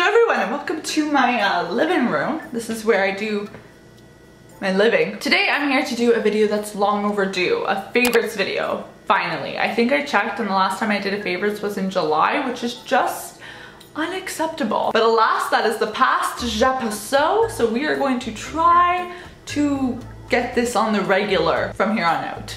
everyone and welcome to my living room. This is where I do my living. Today I'm here to do a video that's long overdue, a favorites video, finally. I think I checked and the last time I did a favorites was in July, which is just unacceptable. But alas, that is the past, so we are going to try to get this on the regular from here on out.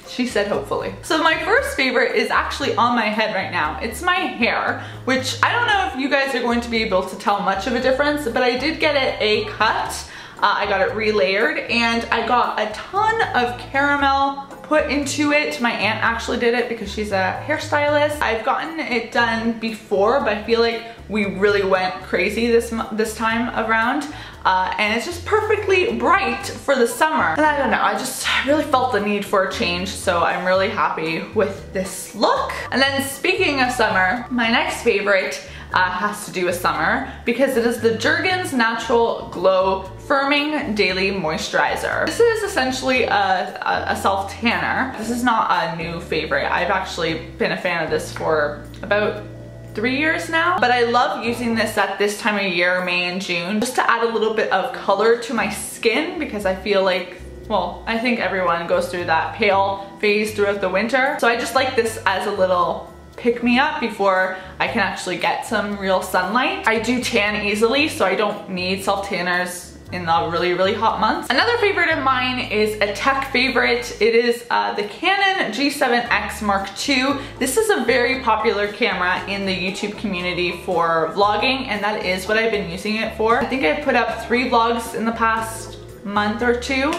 She said hopefully. So my first favorite is actually on my head right now. It's my hair, which I don't know if you guys are going to be able to tell much of a difference, but I did get it a cut. I got it relayered and I got a ton of caramel put into it. My aunt actually did it because she's a hairstylist. I've gotten it done before, but I feel like we really went crazy this time around. And it's just perfectly bright for the summer. And I don't know, I just really felt the need for a change, so I'm really happy with this look. And then speaking of summer, my next favorite has to do with summer because it is the Jergens Natural Glow Firming Daily Moisturizer. This is essentially a self tanner. This is not a new favorite. I've actually been a fan of this for about 3 years now, but I love using this at this time of year, May and June, just to add a little bit of color to my skin because I feel like, well, I think everyone goes through that pale phase throughout the winter. So I just like this as a little pick me up before I can actually get some real sunlight. I do tan easily, so I don't need self tanners in the really hot months. Another favorite of mine is a tech favorite. It is the Canon G7X Mark II. This is a very popular camera in the YouTube community for vlogging, and that is what I've been using it for. I think I've put up 3 vlogs in the past month or 2,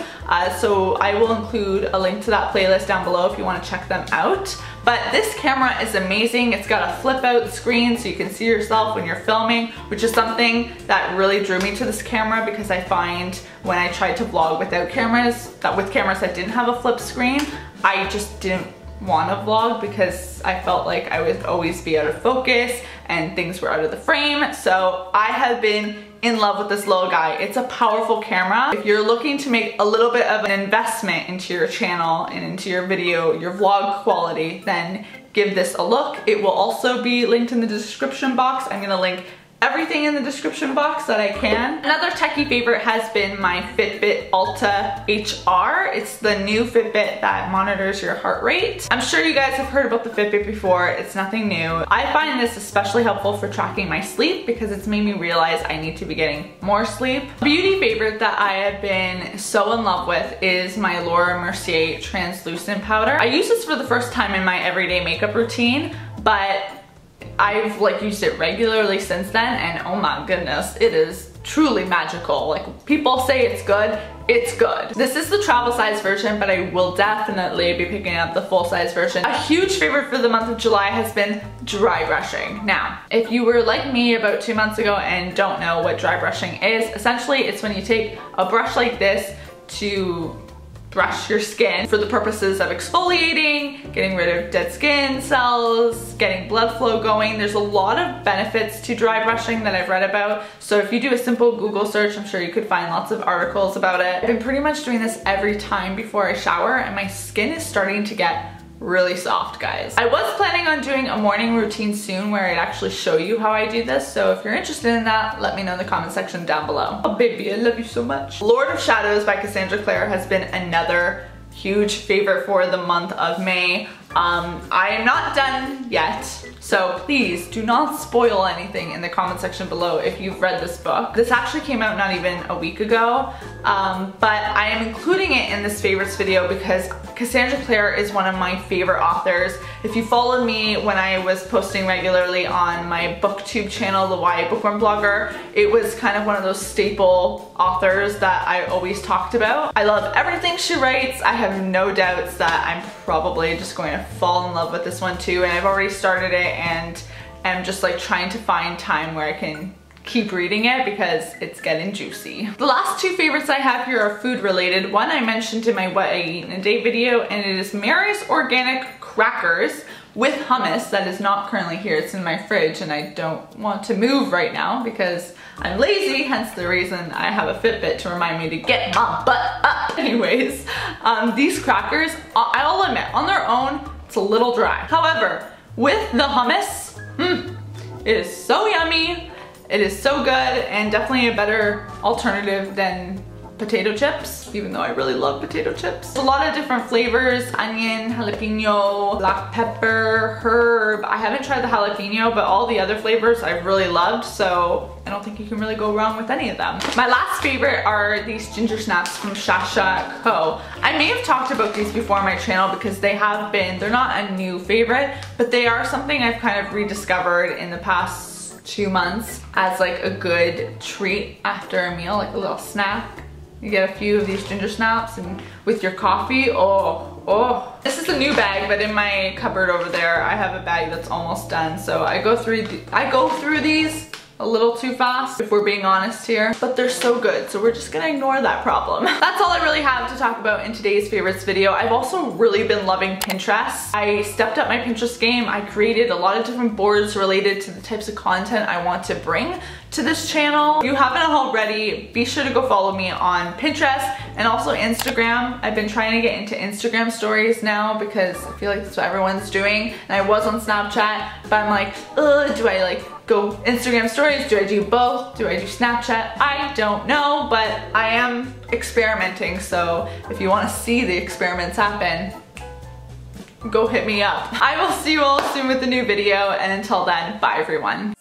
so I will include a link to that playlist down below if you want to check them out. But this camera is amazing. It's got a flip out screen so you can see yourself when you're filming, which is something that really drew me to this camera because I find when I tried to vlog without cameras, with cameras that didn't have a flip screen, I just didn't want to vlog because I felt like I would always be out of focus and things were out of the frame. So I have been in love with this little guy. It's a powerful camera. If you're looking to make a little bit of an investment into your channel and into your video, your vlog quality, then give this a look. It will also be linked in the description box. I'm gonna link everything in the description box that I can. Another techie favorite has been my Fitbit Alta HR. It's the new Fitbit that monitors your heart rate. I'm sure you guys have heard about the Fitbit before. It's nothing new. I find this especially helpful for tracking my sleep because it's made me realize I need to be getting more sleep. Beauty favorite that I have been so in love with is my Laura Mercier translucent powder. I use this for the first time in my everyday makeup routine, but I've used it regularly since then, and oh my goodness, it is truly magical. Like, people say it's good, it's good. This is the travel size version, but I will definitely be picking up the full size version. A huge favorite for the month of July has been dry brushing. Now, if you were like me about 2 months ago and don't know what dry brushing is, essentially it's when you take a brush like this to brush your skin for the purposes of exfoliating, getting rid of dead skin cells, getting blood flow going. There's a lot of benefits to dry brushing that I've read about. So if you do a simple Google search, I'm sure you could find lots of articles about it. I've been pretty much doing this every time before I shower, and my skin is starting to get really soft, guys. I was planning on doing a morning routine soon where I'd actually show you how I do this, so if you're interested in that, let me know in the comment section down below. Oh baby, I love you so much. Lord of Shadows by Cassandra Clare has been another huge favorite for the month of May. I am not done yet, so please do not spoil anything in the comment section below if you've read this book. This actually came out not even a week ago, but I am including it in this favorites video because Cassandra Clare is one of my favorite authors. If you followed me when I was posting regularly on my booktube channel, the YA Bookworm Blogger, it was kind of one of those staple authors that I always talked about. I love everything she writes. I have no doubts that I'm probably just going to fall in love with this one too, and I've already started it and I'm just trying to find time where I can keep reading it because it's getting juicy. The last 2 favorites I have here are food related. One I mentioned in my What I Eat in a Day video, and it is Mary's Organic Crackers with hummus that is not currently here. It's in my fridge and I don't want to move right now because I'm lazy, hence the reason I have a Fitbit to remind me to get my butt up. Anyways, these crackers, I'll admit, on their own, it's a little dry. However, with the hummus, it is so yummy. It is so good and definitely a better alternative than potato chips, even though I really love potato chips. A lot of different flavors: onion, jalapeno, black pepper, herb. I haven't tried the jalapeno, but all the other flavors I've really loved, so I don't think you can really go wrong with any of them. My last favorite are these ginger snaps from Shasha Co. I may have talked about these before on my channel because they're not a new favorite, but they are something I've kind of rediscovered in the past 2 months as like a good treat after a meal, like a little snack. You get a few of these ginger snaps and with your coffee, oh. This is a new bag, but in my cupboard over there, I have a bag that's almost done. So I go through these a little too fast, if we're being honest here, but they're so good, so we're just gonna ignore that problem. That's all I really have to talk about in today's favorites video. I've also really been loving Pinterest. I stepped up my Pinterest game. I created a lot of different boards related to the types of content I want to bring to this channel. If you haven't already, be sure to go follow me on Pinterest and also Instagram. I've been trying to get into Instagram stories now because I feel like that's what everyone's doing. And I was on Snapchat, but I'm like, do I like go Instagram stories? Do I do both? Do I do Snapchat? I don't know, but I am experimenting. So if you want to see the experiments happen, go hit me up. I will see you all soon with a new video, and until then, bye everyone.